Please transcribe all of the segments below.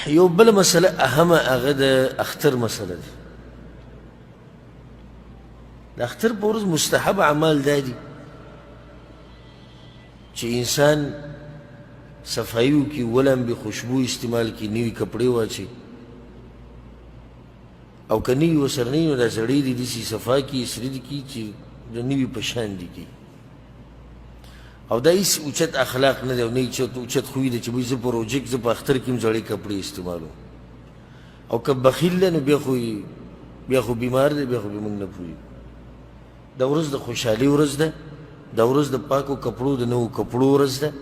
یو بل مسله اهمه هغه د اختر مسله ده. د اختر په ورځ مستحب اعمال دا دي چې انسان صفایي وکړي، ولمبې خوشبو استعمال کړي، نوي کپړې واچوي، او که نوي ورسره نه وي نو دا زړې دي داسې صفا کړي، سرې دي کړي چې د نوي په شان دي کړي. او دا هېڅ اوچت اخلاق نه دی او نه اوچت خوی دی چې بوی زه په روژه کې زه په اختر کې هم زړې کپړې استعمالوم. او که بخیل دی نو بیا خو بیمار دی، بیا خو بیا موږ نه پوهېږو. دا ورځ د خوشحالي ورځ ده، دا ورځ د پاکو کپړو د نوو کپړو ورځ ده،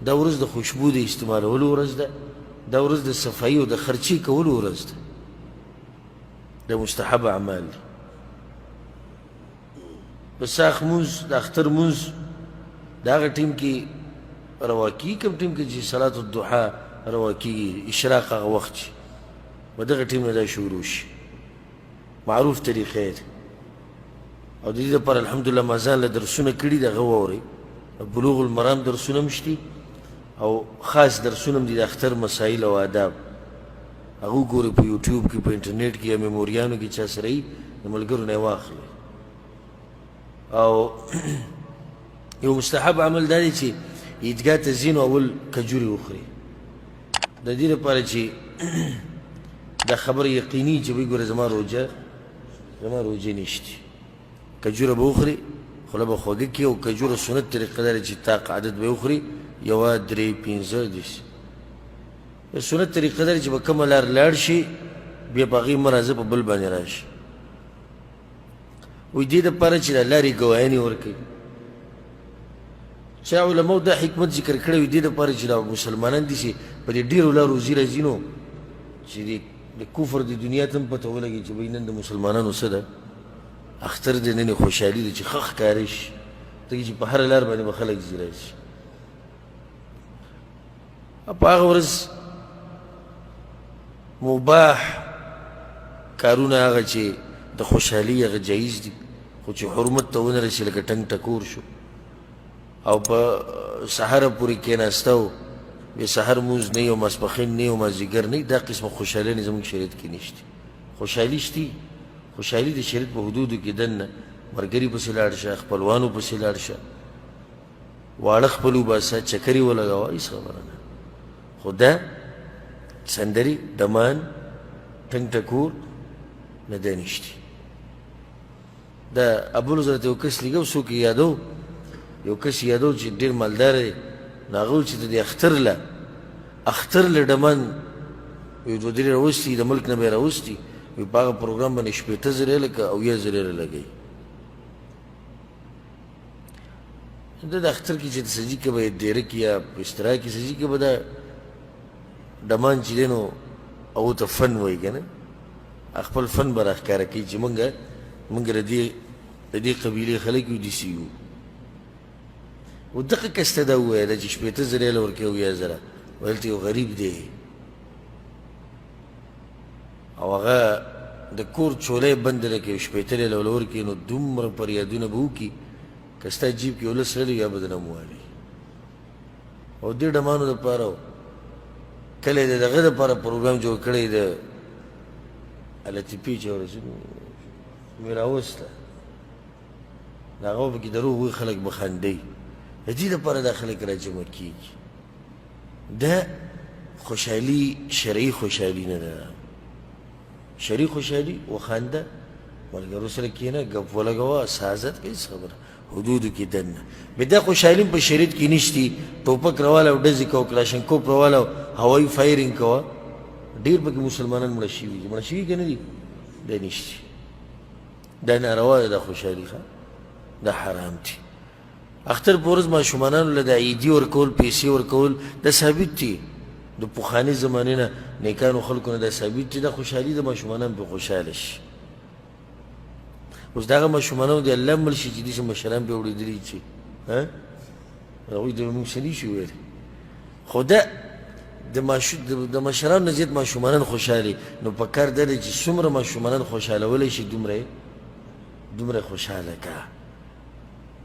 دا ورځ د خوشبو د استعمالولو ورځ ده، دا ورځ د صفایي او د خرچې کولو ورځ ده. د مستحب اعمال دي. د ساخ مونځ، د اختر مونځ د هغه ټیم کې روا کېږي، کوم ټیم کې چې صلات الضحا روا کېږي، اشراق هغه وخت چې په دغه ټیم نه دا شروع شي. معروف طریقې ده. او د دې دپاره الحمدلله ما ځان له درسونه کړي دي، هغه واورئ. بلوغ المرام درسونه هم شتي او خاص درسونه هم دي د اختر مسایل او آداب. هغه وګورئ په یوټیوب کې، په انټرنیټ کې یا میموریانو کې چا سره وي د ملګرو نه یې واخلئ. او یو مستحب عمل دا دی چې عیدګاه ته ځي نو اول کجورې وخوري، د دې لپاره چې دا خبره یقیني چې وایي ګوره زما روژه نشته. کجوره به وخوري، خوله به خوږه کړي، او کجوره سنت طریقه دا چې طاق عدد به وخوري، یوه، درې، پنځه، داسې. سنت طریقه دا چې به کومه لار لاړ شي بیا په هغې مه راځه، په بل باندې راشي. وایي دې دپاره چې د لارې ګواهانې ورکوي. چا علماو دا حکمت ذکر کړی وي دې دپاره چې دا مسلمانان دي چې په دې ډېرو لارو ځي راځي نو چې د کفر د دنیا ته هم پته ولګي چې بهی نن د مسلمانانو څه ده، اختر دی، نن یې خوشحالي ده چې ښه ښکاره شي، ځکه چې په هره لار باندې به خلک ځي راشي. په هغه ورځ مباح کارونه هغه چې د خوشحالي هغه جایز دي، خو چې حرمت ته ونه رسي لکه ټنګ ټکور شو، او په سحره پورې کېناسته او بیا سحر مونځ نه وي او ماسپښین نه وي او مازدیګر نه وي، دا قسمه خوشحالي زموږ شریعت کې نشته. خوشحالي شته، خوشحالي د شریعت په حدودو کې دننه ملګري پسې لاړ شه، خپلوانو پسې لاړ شه، واړه خپل وباسه، چکرې ولګوه، هېڅ خبره نه. خو دا سندرې، دمان، ټنګ ټکور نه دا نشته. دا ابوالحضرت یو کس لګو، څوک یې یادو، یو کس یادو چې ډېر مالدار دی، نو هغه وویل چې د دې اختر له ډمان یو دوه درې راوستي، د ملک نه به یې راوستي، وایي په هغه پروګرام باندې 80,000 لکه 80,000 لګوي. دا د اختر کې چې سجي کې به ډېره کې یا په اشتراک کې سجي کې به دا ډمان چې دی نو هغو ته فن وایي که نه، خپل فن به راښکاره کوي چې موږ د دې قبیلې خلک یو، داسې یو. و دغه کس ته دا وویله چې 80,000 ورکوي او 80,000 ویل ته یو غریب دی او هغه د کور چولی بند لکه 80,000 ورکوي، نو دومره فریادونه به وکړي که ستا جیب کې 10 راغلي یا به د نه موالي. او دې ډمانو دپاره کله یې د دغه دپاره پروګرام جوړ کړی، د لطیفې چې مې راوسته، د هغه پکې دروغ وایي، خلک به خندوي. د دې دپاره دا خلک راجمع کېږي. دا خوشحالي شرعي خوشحالي نه ده. شرعي خوشحالي وخانده، ملګرو سره کښېنه، ګپ ولګوه، سازت کوي، هېڅ خبره حدودو کې دننه. بیا دا خوشحالي په شریعت کې نشتي. ټوپک راواله او ډزې کوه، کلاشنکوف راواله او هوایي فایرینګ کوه. ډېر پکې مسلمانان مړه شوي دي، مړه شوي که نه دي، دا نشتي. دا ناروا ده، دا خوشحالي دا حرام دي. اختر په ورځ ماشومانانو له د عیدي ورکول، پیسې ورکول، دا ثابت دي د پخواني زمانې نه، نیکانو خلکو نه دا ثابت دي. دا خوشحالي د ماشومانان پرې خوشحاله شي. اوس د هغه ماشومانانو د الله مړ شي چې داسې مشران پرې اورېدلي چې هغوی ته به موږ څه نه شو ویلی. خو دا د مشرانو نه زیات ماشومانان خوشحالي، نو په کار دا دی چې څومره ماشومانان خوشحالولی شي دومره خوشحاله که.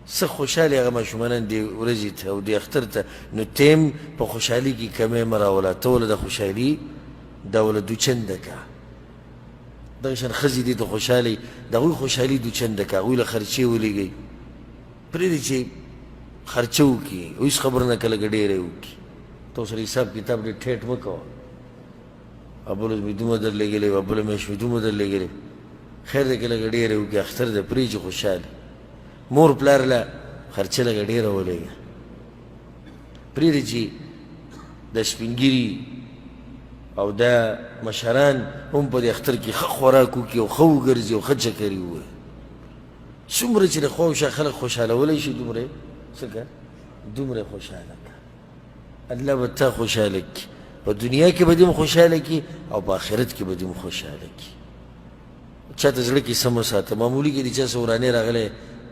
څه خوشحالي هغه ماشومانان دې ورځې ته او دې اختر ته، نو ټیم په خوشحالي کې کمی مه راوله. ته ولې د خوشحالي دا ولا دوچنده کا دغه شان ښځې دې ته خوشحالي د هغوی خوشحالي دوچنده کا هغوی له خرچې ولېږئ پرېږدئ چې خرچه وکړي هېڅ خبره نه کله که ډېره وکړي ته ورسره حساب کتاب ډېر ټیټ مه کوه بله مې دومره در لېږلی وه بله میاشت مې دومره در لېږلی خیر دی که لږه ډېره وکړي اختر دی پرېږدي خوشحاله مور پلار له خرچه لږه ډېره ولېږه پرېږدي چې د سپین او دا مشران هم په دې اختر کې ښه خوراک وکړي او ښه وګرځي او ښه چکري ووایي څومره چې د خوا او شا خلک خوشحالولی شي دومره یې څه که دومره یې خوشحاله که الله به تا خوشحاله کړي په دنیا کې به دې هم خوشحاله کړي او په آخرت کې به دې هم خوشحاله کړي چا ته زړه کې سم وساته معمولي کې د چا څه ورانې راغلی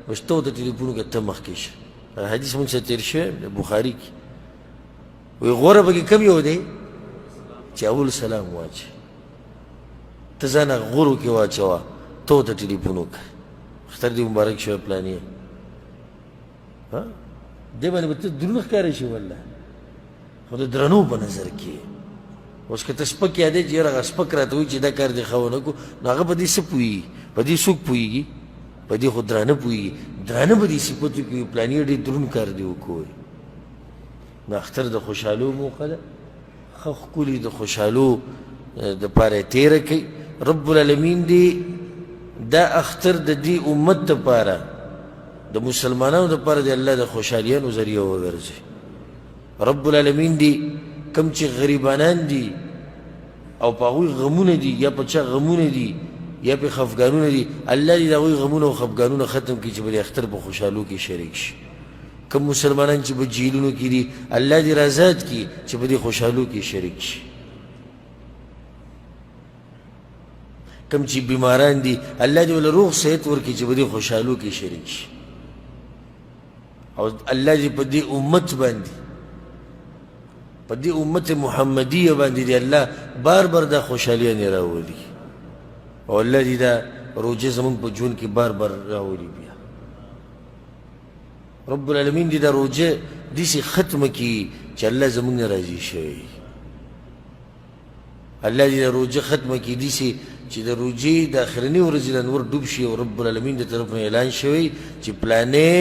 بس ته ورته ټلیفون وکړه ته مخکې شه حدیث مونږ سره تېر شوی بخاري کې وایي غوره پکې کم یو دی چې اول سلام واچي ته ځان غورو کې واچوه ته ورته ټلیفون وکړه اختر دې مبارک شوی پلانې دې باندې به ته دروند ښکاره شي والله خو د درنو په نظر کې اوس که ته سپک یادې چې یاره هغه سپک راته وایي چې دا کار دې ښه ونه کړو نو هغه په دې څه پوهېږي په دې څوک پوهېږي په دې خو درانه پوهېږي درانه به دې صفتو کې وي پلانې ډېر دروند کار دې وکړو نو اختر د خوشحالو موقع ده ښه ښکلي د خوشحالو دپاره یې تېره کوي رب العالمین دې دا اختر د دې امت دپاره د مسلمانانو دپاره د الله د خوشحالیانو ذریعه وګرځي رب العالمین دې کم چې غریبانان دي او په هغوی غمونه دي یا په چا غمونه دي یا په خفګانونه دي الله دې د هغوی غمونه او خفګانونه ختم کړي چې به د اختر په خوشحالو کې شریک شي کم مسلمانان چې په جیلونو کې دي الله دې رازاد کړي چې په دې خوشحالو کې شریک شي کم چې بیماران دي الله دې ول روغ صحت ورکړي چې په دې خوشحالو کې شریک شي او الله دې په دې امت باندې په دې امت محمدیه باندې دی الله بار بار دا خوشحالیانې راولي او الله دې دا روژه زمونږ په ژوند کې بار بار راولي بیا رب العالمین دې دا روژه داسې ختمه کړي چې الله زمونږ نه راضي شوی الله دې دا روژه ختمه کړي داسې چې د روژې د آخرنۍ ورځې نه نور ډوب شي او رب العالمین د طرف نه اعلان شوی چې پلانې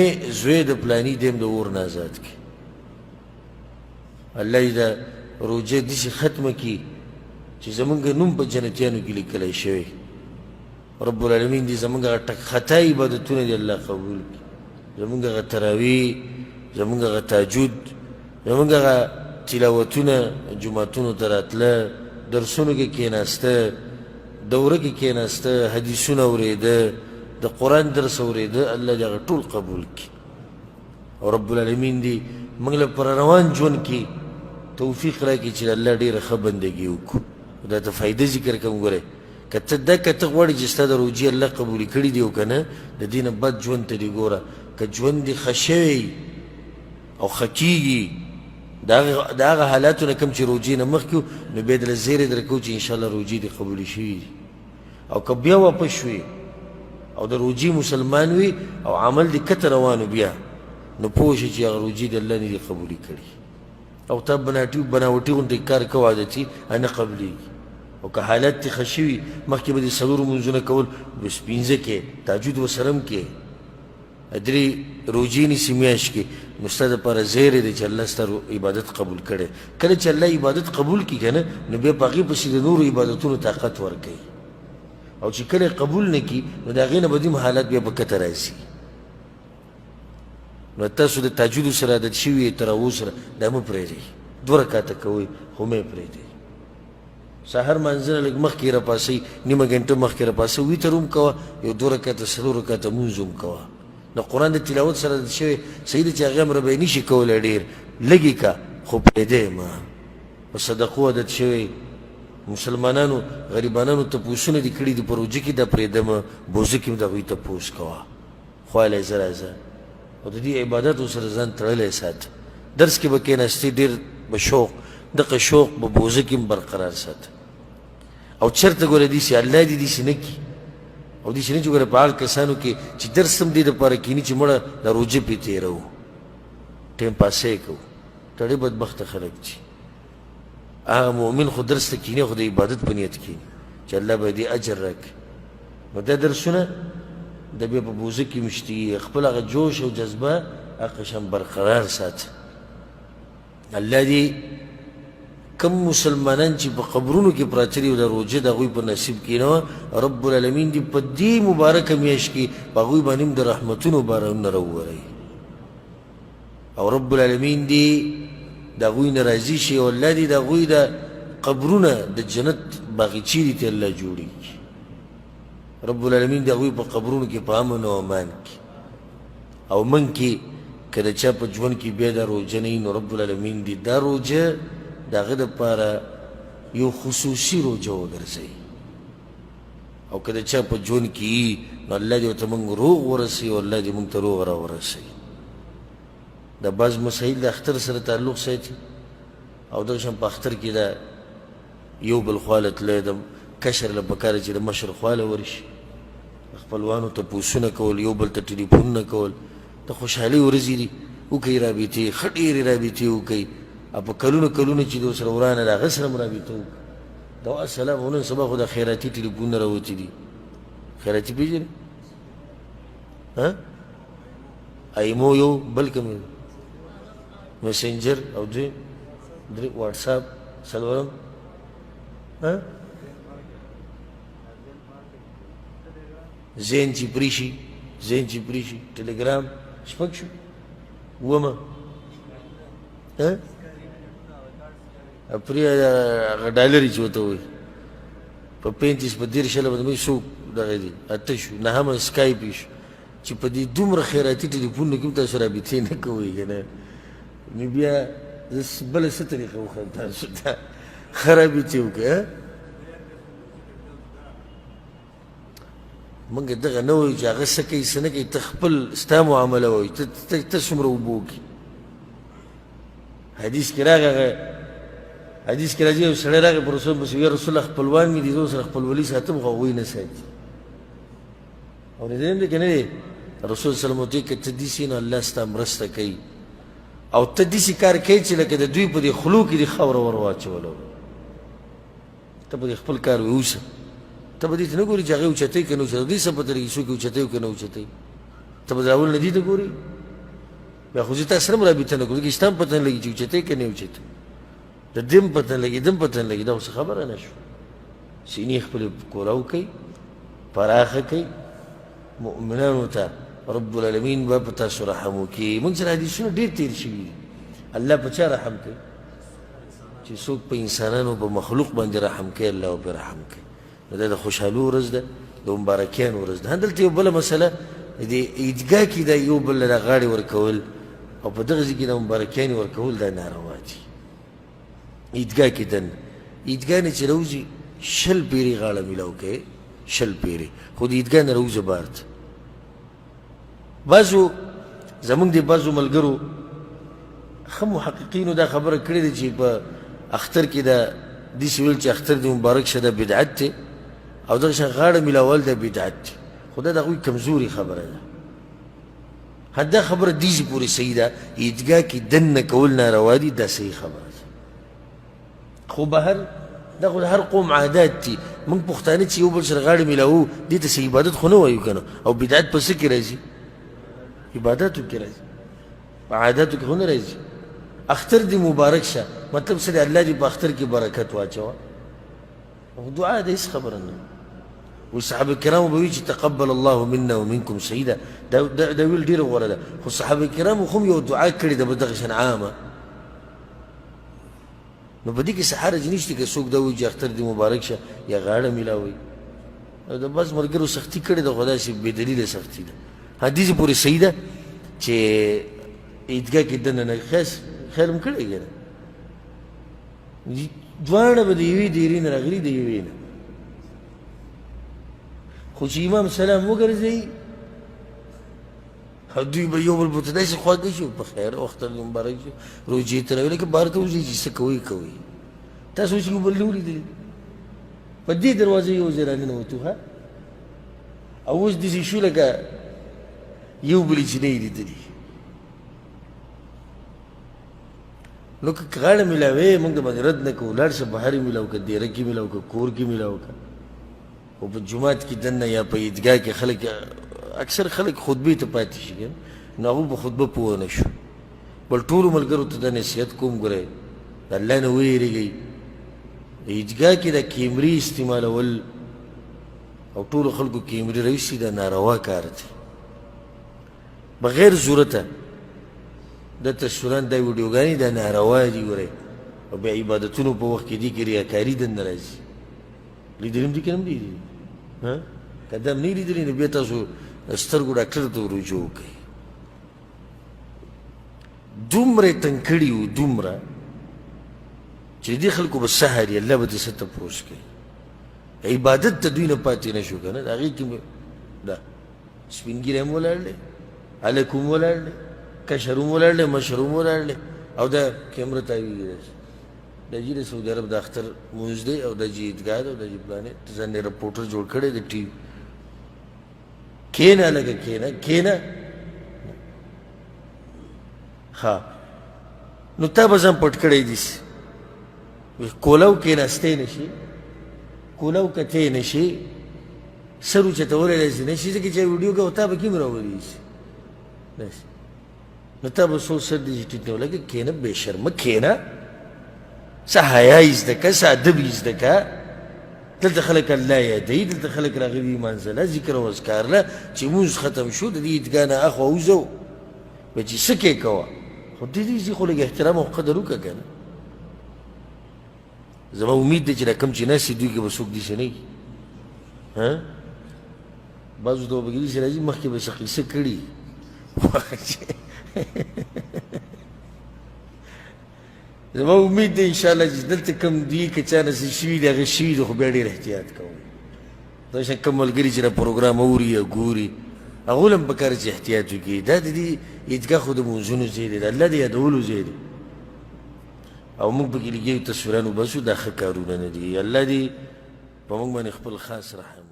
زوی د پلاني دې هم د اور نه آزاد کړي الله دې دا روژه داسې ختمه کړي چې زمونږ نوم په جنتیانو کې لیکلی شوی رب العالمین دې زمونږ هغه ټک خطا عبادتونه دې الله قبول کړي زمونږ هغه تراویح زمونږ هغه تهجد زمونږ هغه تلاوتونه جوماتونو ته راتله درسونو کې کېناسته دوره کې کېناسته حدیثونه اورېده د قرآن درس اورېده الله دې هغه ټول قبول کړي او رب العالمین دې موږ له پر روان ژوند کې توفیق راکړي چې الله ډېره ښه بندګي وکړو دا ته فایده ذکر کوم ګورئ که ته غواړې چې ستا د روژې الله قبولې کړي دي او که نه د دې نه بد ژوند ته دې ګوره که ژوند دې ښه شوی او ښه کېږي د هغه حالاتو نه کوم چې روژې نه مخکې وو نو بیا دله زیری درکوو چې انشاءالله روژې دې قبولې شوي دي او که بیا واپس شوې او د روژې مسلمان وي او عمل دې کته روانو بیا نو پوه شي چې هغه روژې د الله نه دې قبولې کړي او تا بناوټي غوندې کار کوه عادتي نه قبلېږي او که حالت دې ښه شوي مخکې به دې څلورو لمونځونه کول بس پنځه کې تهجد ورسره هم کې درې روژې نیسي میاشت کې نو ستا دپاره زیری دی چې الله ستا عبادت قبول کړی کله چې الله عبادت قبول کړي که نه نو بیا په هغې پسې د نورو عبادتونو طاقت ورکوي او چې کله قبول نه کړي نو د هغې نه به دوی حالات بیا په کته راځي نو تاسو د تهجدو سره عادت شوي تراویحو سره دا مه پرېږدئ 2 رکعته کوئ خو مه یې پرېږدئ سحر مانځه نه لږ مخکې راپاسئ نیمه ګنټه مخکې راپاسئ ویتر هم کوه یو 2 رکعته 3 رکعته مونځ هم کوه د قرآن د تلاوت سره عادت شوی صحیح ده چې هغې هم ربی نه شي کولی ډېر لږې که خو پرېږدی مه په صدقو عادت شوی مسلمانانو غریبانانو تپوسونه دې کړي دي په روژه کې دا پرېږدمه بوزه کې هم د هغوی تپوس کوه خوالی زه راځه او د دې عبادتو سره ځان تړلی ساته درس کې به کېناستې ډېر به شوق دغه شوق به بوزه کې هم برقرار ساته او چېرته ګوره داسې الله دې داسې نه کړي او داسې نه چې ګوره په هغه کسانو کې چې درس هم دې دپاره کښېني چې مړه د روژه پې تېروو ټایم پاسې یې کوو ډېر بدبخته خلک دي هغه مؤمن خو درس ته کینی خو د عبادت په نیت کینی چې الله به دې اجر راکړي نو دا درسونه د بیا په بوزه کې مشتي خپل هغه جوش او جذبه هغه قشم برقرار ساته الله دې کم مسلمانان چې په قبرونو کې پراته دي او د روژې د هغوی په نصیب کې نه رب العالمین دې په دې مبارکه میاشت کې په هغوی باندې هم د رحمتونو بارانونه راووروي او رب العالمین دې د هغوی نه راضي شي او الله دې د هغوی د قبرونه د جنت باغچې دي ته الله جوړي رب العالمین د هغوی په قبرونو کې په امن او امان کې او من کې که د چا په ژوند کې بیا دا روژه نه وي نو رب العالمین دې دا روژه د هغه دپاره یو خصوصي روژه وګرځوي او که د چا په ژوند کې وي نو الله دې ورته موږ روغ ورسوي او الله دې موږ ته روغ راورسوي د بعض مسایل د اختر سره تعلق ساتي او دغه شان په اختر کې دا یو بل خواله تللی د کشر له پکار چې د مشر خواله ورشي خپلوانو ته پوښتنه کول یو بل ته ټلیفونونه کول د خوشحالۍ ورځې دي وکړئ رابطې ښه ډېرې رابطې وکړئ او په کلونه کلونه چې د ورسره ورانه د هغه سره هم رابطه وکړه دا السلام او نن سبا خو د خیراتي ټلیفونونه راوتي دي خیراتي پېژنې ایمو یو بل کوم میسنجر او درې واټساپ څلورم زین چې پرې شي ټلګرام شپږ شو اوومه پرې هغه ډالري چې ورته وایي په 35 په 30 شله باندې څو دغه دي اته شو نهمه سکایپ شو چې په دې دومره خیراتي ټلیفونونو کې تاسو رابطې نه کوئ که نه نو بیا زه بله څه طریقه وښیم تاسو ته ښه رابطې وکړئ موږ دغه نه وایو چې هغه څه کوي څه نه کوي ته خپل ستا معامله وایي ته څومره اوبه وکړي حدیث کې راځي یو سړی راغی په رسول پسې یا رسول الله خپلوان مې دي زه ورسره خپلولي ساتم خو هغوی نه ساتي اورېدلی م دی که نه دی رسول سلم ورته وایي که ته داسې نو الله ستا مرسته کوي او ته داسې کار کوي چې لکه د دوی په دې خولو کې دې خاوره ور واچوله ته په دې خپل کار واوسه ته به دې ته نه ګورې چې هغې اوچتوي که نه اوچتوي دې څه پته لګي څوک یې اوچتوي که نه اوچتوي ته به د اول نه دې ته ګورې بیا خو زه تا سره هم رابطه نه کوم ځکه چې ستا هم پته نه لګي چې اوچتوي که نه اوچتوي د دې هم پته نه لګي د هم پته نه لګي دا اوس خبره نه شوه سینې خپلې کولاو کوي پراخه کوي مؤمنانو ته رب العالمین به په تاسو رحم وکړي موږ سره حدیثونه ډېر تېر شوي دي الله په چا رحم کوي چې څوک په انسانانو په مخلوق باندې رحم کوي الله به رحم کوي نو دا د خوشحالو ورځ ده د مبارکیانو ورځ ده دلته یو بله مسله د عیدګاه کې دا یو بل له غاړې ورکول او په دغه ځای کې د مبارکیانې ورکول دا ناروا دي عیدګاه کې دننه عیدګاه نه چې راوځي 20 پیرې غاړه میلاو کوي 20 پیرې خو د عیدګاه نه راوځه بار ته بعضو زمونږ د بعضو ملګرو ښه محققینو دا خبره کړې ده چې په اختر کې دا داسې ویل چې اختر د مبارک شه دا بدعت دی او دغه شان غاړه میلاول دا بدعت دی خو دا د هغوی کمزوري خبره ده دا خبره دیزې پورې صحیح ده عیدګاه کې دننه کول ناروا دي دا صحیح خبره ده خو بهر دا خو د هر قوم عادات دي موږ پښتانه چې یو بل سره غاړه میلاوو دې ته صحیح عبادت خو نه وایو که نه او بدعت په څه کې راځي عباداتو کې راځي په عاداتو کې خو نه راځي اختر دې مبارک شه مطلب څه دی الله دې په اختر کې برکت واچوه او دعا ده هېڅ خبره نه وي صحابه کرامو به وي چې تقبل الله منا ومنکم شهیدا دا ویل ډېره غوره ده خو صحابه کرامو خو هم یو دعا کړې ده په دغه شان عامه نو په دې کې څه حرج نشته که څوک دا وایي چې اختر دې مبارک شه یا غاړه میلاوئ او د بعض ملګرو سختي کړې ده خو داسې بې دلیله سختي ده حدیث پورې صحیح ده چې عیدګاه کې دننه خیر هم کړی که نه دواړه به د یوې دیرې نه راغلي د یوې نه خو چې امام سلام وګرځوي دوی به یو بل په ته داسې خواږه شو په خیر اختر دې مبارک شو روژې ته راوي لکه بهر ته وځي چې څه کوئ تاسو اوس یو بل نه ولیدلي په دې دروازې یو ځای راننوتو ها او اوس داسې شو لکه یو بل چې نه یې لیدلي نو که غاړه میلاوې موږ د باندې رد نه کوو لاړ شه بهر یې میلاو که دیره کې میلاو که کور کې میلاو که خو په جومات کې دننه یا په عیدګاه کې خلک اکثر خلک خطبې ته پاتې شي نو هغوی په خطبه پوه نه شو بل ټولو ملګرو ته دا نصیحت کوم ګورئ د الله نه ویرېږئ د عیدګاه کې د کیمرې استعمالول او ټولو خلکو کیمرې راویستي دا ناروا کار دی بغیر ضرورته دا تصویران دا ویډیوګانې دا ناروا دي ګورئ او بیا عبادتونو په وخت کې دي کې ریاکاري دننه راځي لیدلي هم دي که نه هم دي که دا هم نه لیدلي نو بیا تاسو سترګو ډاکټر ته رجوع وکړئ دومره یې تنګ کړي وو دومره چې دې خلکو به سهر یې الله به دې څه تپوس کوي عبادت ته دوی نه پاتې نه شو که نه د هغې کې دا سپین ږیری هم ولاړ دی هلک هم ولاړ دی کشر هم ولاړ دی مشر هم ولاړ دی او دا کیمره تاویږي دا جي د سعودي عرب د اختر مونځ دی او دا جي عیدګاه ده او دا جي پلانې ځان یې رپورټر جوړ کړی د ټي وي کښېنه هلکه کښېنه کښېنه ها نو تا به ځان پټ کړی دیسي کولو کښېناستی نه شي کولو کتی نه شي سر اوچتولی داسې نه شي ځکه چې ویډیو کوه تا به کیم راولي شي داسې نو تا به څو سر دې چې ټیټ نه ولګې کښېنه بې شرمه کښېنه څه حیا یې زده که څه ادب یې زده که دلته خلک الله یادوي دلته خلک راغلي منزله ذکر او اذکار له چې مونځ ختم شو د دې عیدګاه نه اخوا وځو بیا چې څه کې کوه خو دې دې خو لږ احترام او قدر وکړه که نه زما امید دی چې دا کم چې ناست دوی کې به څوک داسې نه وي بعضو ته به پکې داسې راځي مخکې به څه قیصه کړي زما امید دی انشاءالله چې دلته کم دوی که چا نصیب شوي دي هغه شوي دي خو بیا ډېر احتیاط کوئ داشان کم ملګري چې دا پروګرام اوري یا ګوري هغو له هم پکار چې احتیاط وکړي دا د دې عیدګاه خو د مونځونو ځای دی د الله د یادولو ځای دی او موږ پکې لګیو تصویران وباسو دا ښه کارونه نه دي الله دې په موږ باندې خپل خاص رحم